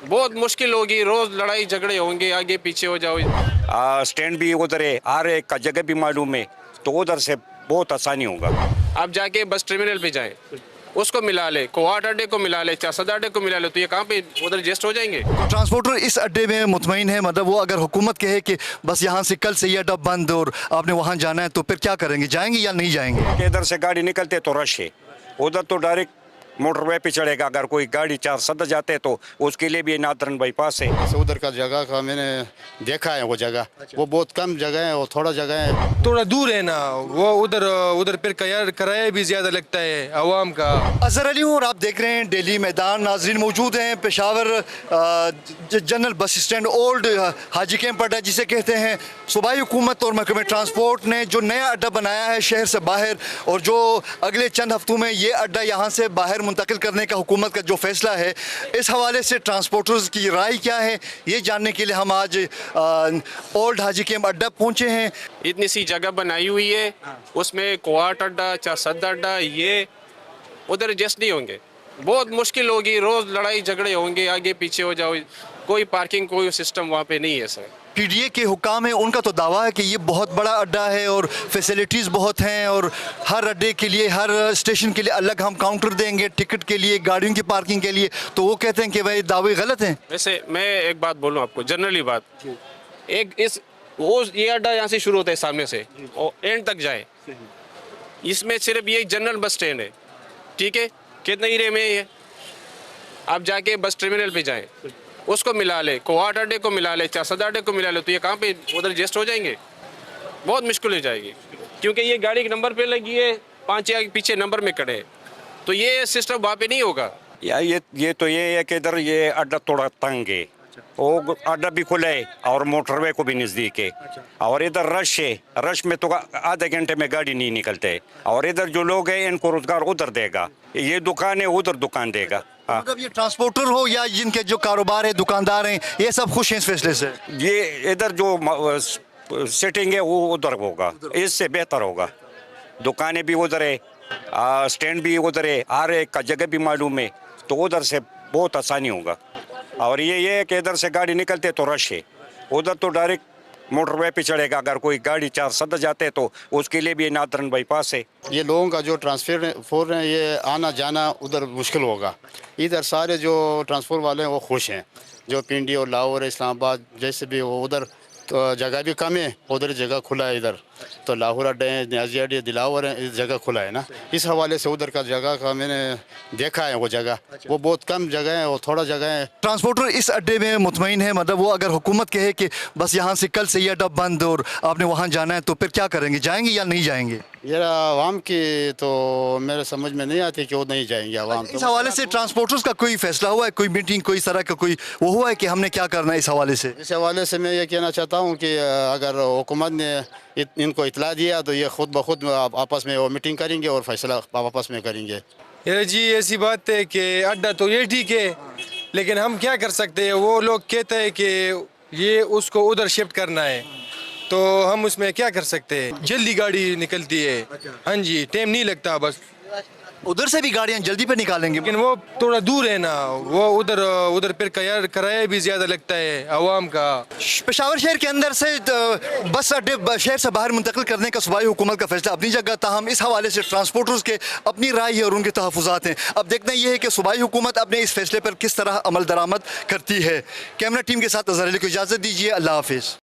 बहुत मुश्किल होगी, रोज लड़ाई झगड़े होंगे, आगे पीछे हो जाओ। स्टैंड भी उधर है, हर एक का जगह भी मालूम है, तो उधर से बहुत आसानी होगा। आप जाके बस टर्मिनल पे जाएं, उसको मिला ले, कोहाट अड्डे को मिला ले, चासद अड्डे को मिला ले, तो ये कहाँ पे उधर एडजस्ट हो जाएंगे। ट्रांसपोर्टर इस अड्डे में मुतमईन है, मतलब वो अगर हुकूमत कहे कि बस यहाँ से कल से ये अड्डा बंद और आपने वहाँ जाना है, तो फिर क्या करेंगे, जाएंगे या नहीं जाएंगे? इधर से गाड़ी निकलते तो रश है, उधर तो डायरेक्ट मोटरवे पे चढ़ेगा। अगर कोई गाड़ी 4 जाते तो उसके लिए भी नादरन बाईपास है। जैसे उधर का जगह का मैंने देखा है, वो जगह वो बहुत कम जगह है, वो थोड़ा जगह है, थोड़ा दूर है ना वो, उधर उधर फिर किराया भी ज़्यादा लगता है आवाम का। अजहर अली हूँ और आप देख रहे हैं डेली मैदान। नाजरीन मौजूद हैं Peshawar general bus stand old Haji camp अड्डा जिसे कहते हैं। सूबाई हुकूमत और महकमे ट्रांसपोर्ट ने जो नया अड्डा बनाया है शहर से बाहर, और जो अगले चंद हफ्तों में ये अड्डा यहाँ से बाहर मुंतकिल करने का हुकूमत का जो फैसला है, इस हवाले से ट्रांसपोर्टर्स की राय क्या है, ये जानने के लिए हम आज ओल्ड हाजी कैंप अड्डा पहुँचे हैं। इतनी सी जगह बनाई हुई है, उसमें कोहाट अड्डा, चासद अड्डा, ये उधर एडजस्ट नहीं होंगे, बहुत मुश्किल होगी, रोज लड़ाई झगड़े होंगे, आगे पीछे हो जाओ। कोई पार्किंग कोई सिस्टम वहाँ पे नहीं है सर। पीडीए के हुकाम है, उनका तो दावा है कि ये बहुत बड़ा अड्डा है और फैसिलिटीज़ बहुत हैं, और हर अड्डे के लिए, हर स्टेशन के लिए अलग हम काउंटर देंगे, टिकट के लिए, गाड़ियों की पार्किंग के लिए। तो वो कहते हैं कि भाई दावे गलत हैं। वैसे मैं एक बात बोलूँ आपको, जनरली बात, एक इस वो ये अड्डा यहाँ से शुरू होता है सामने से और एंड तक जाए, इसमें सिर्फ ये जनरल बस स्टैंड है, ठीक है, कितने एरिया में है। आप जाके बस टर्मिनल पे जाएं, उसको मिला ले, कोहाट अड्डे को मिला ले, चासद अड्डे को मिला ले, तो ये कहाँ पे उधर एडजस्ट हो जाएंगे, बहुत मुश्किल हो जाएगी। क्योंकि ये गाड़ी के नंबर पे लगी है, 5 या पीछे नंबर में खड़े हैं, तो ये सिस्टम वहाँ पे नहीं होगा। या ये तो ये है कि इधर ये अड्डा थोड़ा तंग है, वो अड्डा भी खुला है और मोटरवे को भी नज़दीक है, और इधर रश है, रश में तो आधे घंटे में गाड़ी नहीं निकलते, और इधर जो लोग हैं इनको रोजगार उधर देगा, ये दुकान है उधर दुकान देगा। हाँ, मतलब ये ट्रांसपोर्टर हो या जिनके जो कारोबार है, दुकानदार हैं, ये सब खुश हैं इस फैसले से? ये इधर जो सेटिंग है वो उधर होगा, इससे बेहतर होगा। दुकानें भी उधर है, स्टैंड भी उधर है, हर एक का जगह भी मालूम है, तो उधर से बहुत आसानी होगा। और ये है कि इधर से गाड़ी निकलते तो रश है, उधर तो डायरेक्ट मोटरवे पे चढ़ेगा। अगर कोई गाड़ी 4 जाते तो उसके लिए भी नादरन बाईपास है। ये लोगों का जो ट्रांसपोर्ट है, ये आना जाना उधर मुश्किल होगा। इधर सारे जो ट्रांसपोर्ट वाले हैं वो खुश हैं, जो पिंडी और लाहौर इस्लामाबाद जैसे भी वो, उधर तो जगह भी कम है, उधर जगह खुला है। इधर तो लाहौर अड्डे हैं, न्याजी अड्डे, दिलावर है, इस जगह खुला है ना, इस हवाले से उधर का जगह का मैंने देखा है, वो जगह वो बहुत कम जगह है, वो थोड़ा जगह है। ट्रांसपोर्टर इस अड्डे में मुतमईन है, मतलब वो अगर हुकूमत कहे कि बस यहाँ से कल से ये अड्डा बंद और आपने वहाँ जाना है, तो फिर क्या करेंगे, जाएंगे या नहीं जाएंगे? ये आवाम की तो मेरे समझ में नहीं आती कि वो नहीं जाएंगे आवाम। इस हवाले से ट्रांसपोर्टर्स का कोई फैसला हुआ है, कोई मीटिंग, कोई तरह का कोई वो हुआ है कि हमने क्या करना है इस हवाले से? इस हवाले से मैं ये कहना चाहता हूँ कि अगर हुकूमत ने इनको इतला दिया तो ये खुद ब खुद आपस में वो मीटिंग करेंगे और फैसला आपस में करेंगे। ये जी ऐसी बात है कि अड्डा तो ये ठीक है, लेकिन हम क्या कर सकते हैं, वो लोग कहते हैं कि ये उसको उधर शिफ्ट करना है, तो हम उसमें क्या कर सकते हैं। जल्दी गाड़ी निकलती है, हाँ जी, टाइम नहीं लगता, बस उधर से भी गाड़ियाँ जल्दी पे निकालेंगे, लेकिन वो थोड़ा दूर है ना वो, उधर उधर फिर किराया भी ज़्यादा लगता है आवाम का। पेशावर शहर के अंदर से बस अड्डे शहर से बाहर मुंतकिल करने का सूबाई हुकूमत का फैसला अपनी जगह, ताहम इस हवाले से ट्रांसपोर्टर्स के अपनी राय है और उनके तहफ़्फ़ुज़ात हैं। अब देखना यह है कि सूबाई हुकूमत अपने इस फैसले पर किस तरह अमल दरामद करती है। कैमरा टीम के साथ अज़हर अली को इजाज़त दीजिए, अल्लाह हाफिज़।